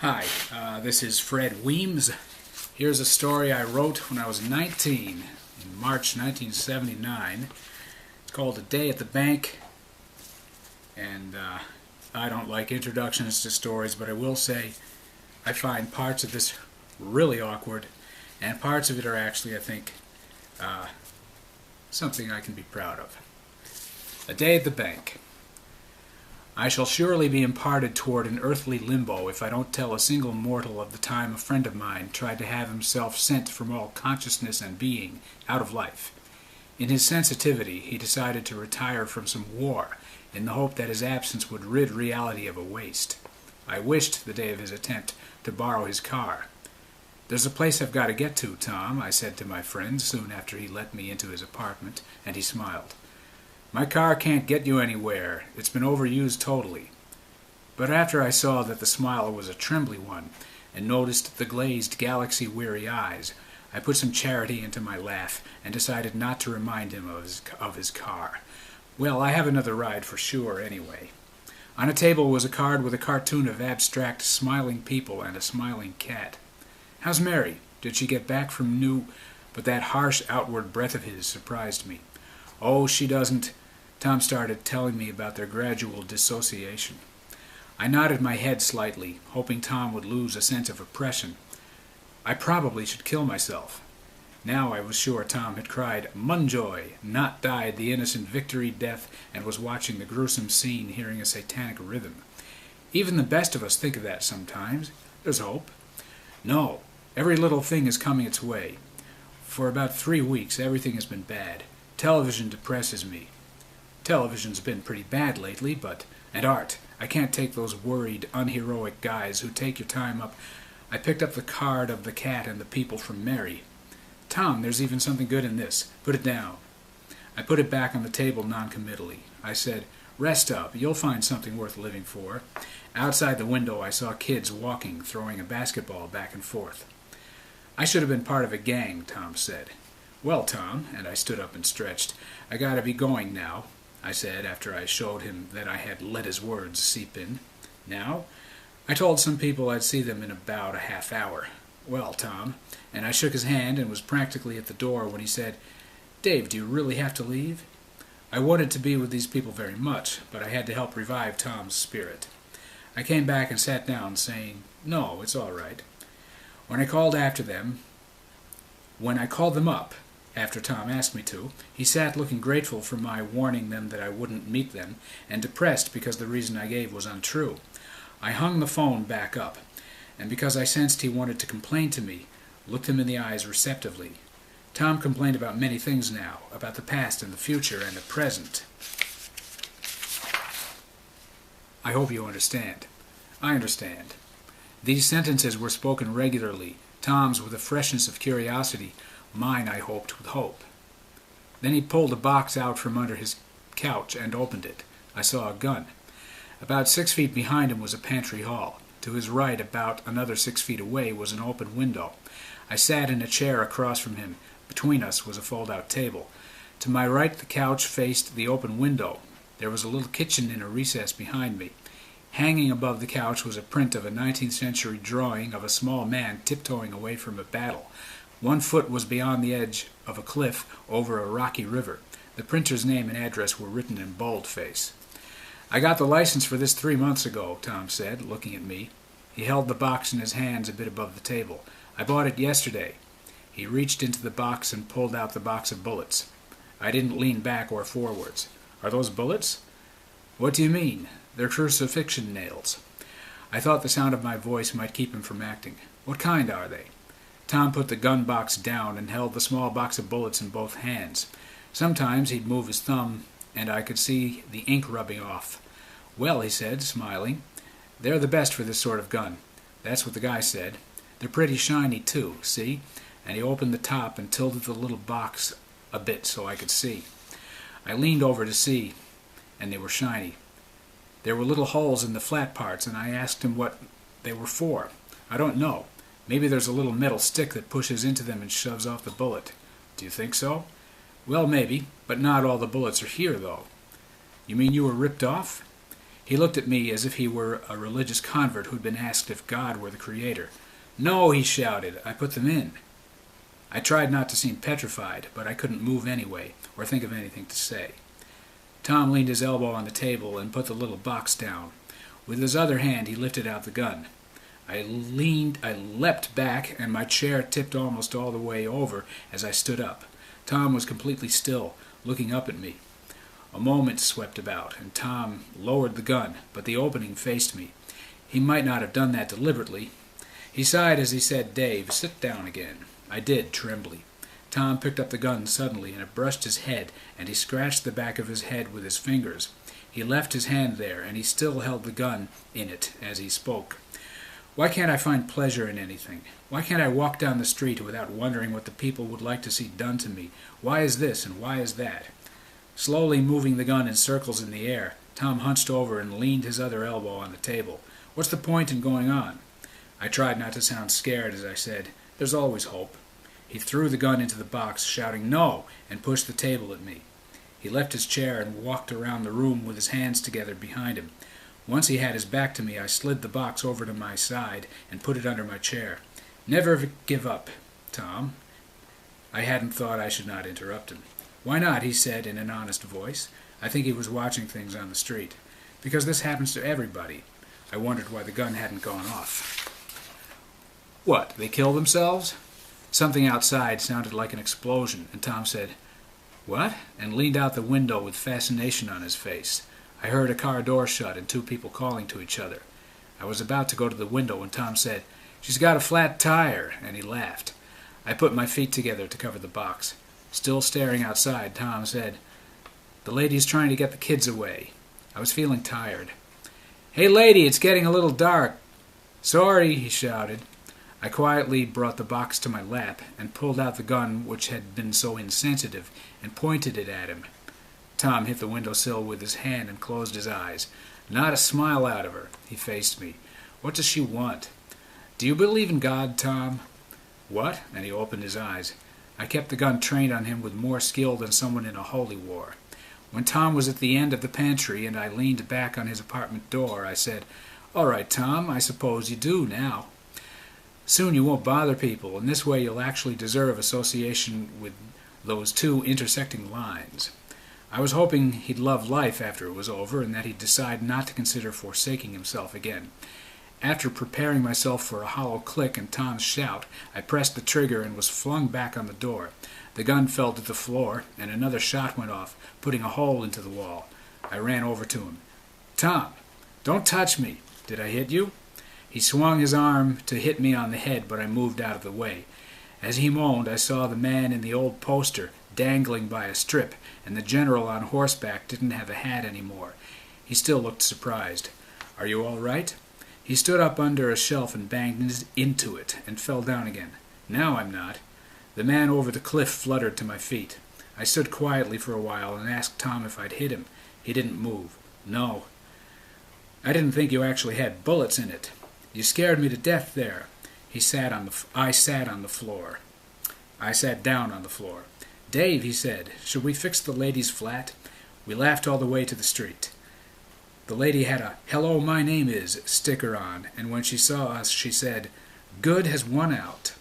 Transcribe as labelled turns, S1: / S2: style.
S1: Hi, this is Fred Wemyss. Here's a story I wrote when I was 19, in March 1979. It's called A Day at the Bank, and I don't like introductions to stories, but I will say I find parts of this really awkward, and parts of it are actually, I think, something I can be proud of. A Day at the Bank. I shall surely be imparted toward an earthly limbo if I don't tell a single mortal of the time a friend of mine tried to have himself sent from all consciousness and being out of life. In his sensitivity, he decided to retire from some war in the hope that his absence would rid reality of a waste. I wished, the day of his attempt, to borrow his car. "There's a place I've got to get to, Tom," I said to my friend soon after he let me into his apartment, and he smiled. "My car can't get you anywhere. It's been overused totally." But after I saw that the smile was a trembly one, and noticed the glazed, galaxy-weary eyes, I put some charity into my laugh, and decided not to remind him of his car. Well, I have another ride for sure, anyway. On a table was a card with a cartoon of abstract, smiling people and a smiling cat. "How's Mary? Did she get back from New—" But that harsh outward breath of his surprised me. "Oh, she doesn't." Tom started telling me about their gradual dissociation. I nodded my head slightly, hoping Tom would lose a sense of oppression. I probably should kill myself. Now I was sure Tom had cried, "Munjoy!" not died the innocent victory death, and was watching the gruesome scene, hearing a satanic rhythm. Even the best of us think of that sometimes. There's hope. No, every little thing is coming its way. For about 3 weeks, everything has been bad. Television depresses me. Television's been pretty bad lately, and art. I can't take those worried, unheroic guys who take your time up. I picked up the card of the cat and the people from Mary. "Tom, there's even something good in this. Put it down." I put it back on the table noncommittally. I said, "Rest up. You'll find something worth living for." Outside the window I saw kids walking, throwing a basketball back and forth. "I should have been part of a gang," Tom said. "Well, Tom," and I stood up and stretched, "I gotta be going now," I said, after I showed him that I had let his words seep in. "Now? I told some people I'd see them in about a half hour." "Well, Tom," and I shook his hand and was practically at the door when he said, "Dave, do you really have to leave?" I wanted to be with these people very much, but I had to help revive Tom's spirit. I came back and sat down, saying, "No, it's all right." When I called them up, after Tom asked me to, he sat looking grateful for my warning them that I wouldn't meet them, and depressed because the reason I gave was untrue. I hung the phone back up, and because I sensed he wanted to complain to me, looked him in the eyes receptively. Tom complained about many things now, about the past and the future and the present. I hope you understand. I understand. These sentences were spoken regularly, Tom's with a freshness of curiosity, mine, I hoped, with hope. Then he pulled a box out from under his couch and opened it. I saw a gun. About 6 feet behind him was a pantry hall. To his right, about another 6 feet away, was an open window. I sat in a chair across from him. Between us was a fold-out table. To my right, the couch faced the open window. There was a little kitchen in a recess behind me. Hanging above the couch was a print of a 19th century drawing of a small man tiptoeing away from a battle. 1 foot was beyond the edge of a cliff over a rocky river. The printer's name and address were written in boldface. "I got the license for this 3 months ago," Tom said, looking at me. He held the box in his hands a bit above the table. "I bought it yesterday." He reached into the box and pulled out the box of bullets. I didn't lean back or forwards. "Are those bullets?" "What do you mean?" "They're crucifixion nails." I thought the sound of my voice might keep him from acting. "What kind are they?" Tom put the gun box down and held the small box of bullets in both hands. Sometimes he'd move his thumb, and I could see the ink rubbing off. "Well," he said, smiling, "they're the best for this sort of gun. That's what the guy said. They're pretty shiny, too, see?" And he opened the top and tilted the little box a bit so I could see. I leaned over to see, and they were shiny. There were little holes in the flat parts, and I asked him what they were for. "I don't know. Maybe there's a little metal stick that pushes into them and shoves off the bullet." "Do you think so?" "Well, maybe, but not all the bullets are here, though." "You mean you were ripped off?" He looked at me as if he were a religious convert who'd been asked if God were the creator. "No," he shouted, "I put them in." I tried not to seem petrified, but I couldn't move anyway, or think of anything to say. Tom leaned his elbow on the table and put the little box down. With his other hand he lifted out the gun. I leapt back, and my chair tipped almost all the way over as I stood up. Tom was completely still, looking up at me. A moment swept about, and Tom lowered the gun, but the opening faced me. He might not have done that deliberately. He sighed as he said, "Dave, sit down again." I did, trembly. Tom picked up the gun suddenly, and it brushed his head, and he scratched the back of his head with his fingers. He left his hand there, and he still held the gun in it as he spoke. "Why can't I find pleasure in anything? Why can't I walk down the street without wondering what the people would like to see done to me? Why is this, and why is that?" Slowly moving the gun in circles in the air, Tom hunched over and leaned his other elbow on the table. "What's the point in going on?" I tried not to sound scared as I said, "There's always hope." He threw the gun into the box, shouting "No!" and pushed the table at me. He left his chair and walked around the room with his hands together behind him. Once he had his back to me, I slid the box over to my side and put it under my chair. "Never give up, Tom." I hadn't thought I should not interrupt him. "Why not?" he said in an honest voice. I think he was watching things on the street. "Because this happens to everybody." I wondered why the gun hadn't gone off. "What, they kill themselves?" Something outside sounded like an explosion, and Tom said, "What?" and leaned out the window with fascination on his face. I heard a car door shut and two people calling to each other. I was about to go to the window when Tom said, "She's got a flat tire," and he laughed. I put my feet together to cover the box. Still staring outside, Tom said, "The lady's trying to get the kids away." I was feeling tired. "Hey, lady, it's getting a little dark." "Sorry," he shouted. I quietly brought the box to my lap and pulled out the gun which had been so insensitive and pointed it at him. Tom hit the windowsill with his hand and closed his eyes. Not a smile out of her. He faced me. "What does she want?" "Do you believe in God, Tom?" "What?" and he opened his eyes. I kept the gun trained on him with more skill than someone in a holy war. When Tom was at the end of the pantry and I leaned back on his apartment door, I said, "All right, Tom, I suppose you do now. Soon you won't bother people, and this way you'll actually deserve association with those two intersecting lines." I was hoping he'd love life after it was over, and that he'd decide not to consider forsaking himself again. After preparing myself for a hollow click and Tom's shout, I pressed the trigger and was flung back on the door. The gun fell to the floor, and another shot went off, putting a hole into the wall. I ran over to him. "Tom, don't touch me. Did I hit you?" He swung his arm to hit me on the head, but I moved out of the way. As he moaned, I saw the man in the old poster dangling by a strip, and the general on horseback didn't have a hat anymore. He still looked surprised. "Are you all right?" He stood up under a shelf and banged into it, and fell down again. "Now I'm not." The man over the cliff fluttered to my feet. I stood quietly for a while and asked Tom if I'd hit him. He didn't move. "No." "I didn't think you actually had bullets in it. You scared me to death there." I sat on the floor. I sat down on the floor. "Dave," he said, "should we fix the lady's flat?" We laughed all the way to the street. The lady had a "Hello, my name is" sticker on, and when she saw us, she said, "Good has won out."